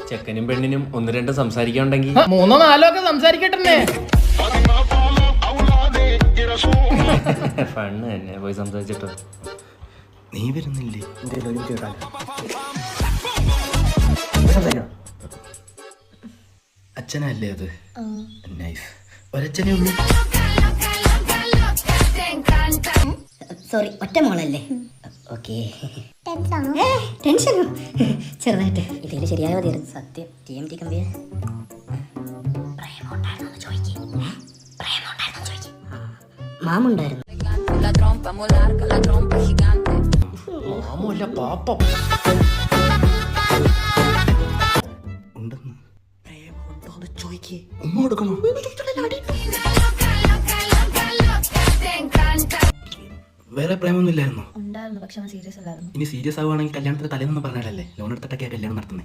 ചെക്കനും പെണ്ണിനും ഒന്ന് രണ്ട് സംസാരിക്കാനുണ്ടെങ്കിൽ മൂന്നോ നാലോ ഒക്കെ സംസാരിക്കട്ടെ. ഫണ്ണ് തന്നെ പോയി സംസാരിച്ചിട്ടോ. നീ വരുന്നില്ലേ? അച്ഛനല്ലേ അത്? നൈസ്. ഒരച്ഛനേ ഉള്ളൂ. സോറി, ഒറ്റ മോളല്ലേ? ഓക്കെ. ടെൻഷനോ? ചെറുതായിട്ട്. ഇതിൽ ശരിയായ മതിയായിരുന്നു. സത്യം. TMT കമ്പിയ മാമുണ്ടായിരുന്നു. മാമല്ല പാപ്പം. ഉണ്ടെന്ന് പ്രേമുണ്ടോന്ന് ചോദിക്കേ. ഉമ്മ കൊടുക്കണോ? വേറെ പ്രേമൊന്നും ഇല്ലായിരുന്നോ? ഉണ്ടായിരുന്നു, പക്ഷെ അവൻ സീരിയസ് അല്ലായിരുന്നു. ഇനി സീരിയസ് ആവുകയാണെങ്കിൽ കല്യാണത്തിന് തലേന്നൊന്നും പറഞ്ഞാലല്ലേ ലോൺ എടുത്തിട്ടൊക്കെയാ കല്യാണം നടത്തുന്നത്.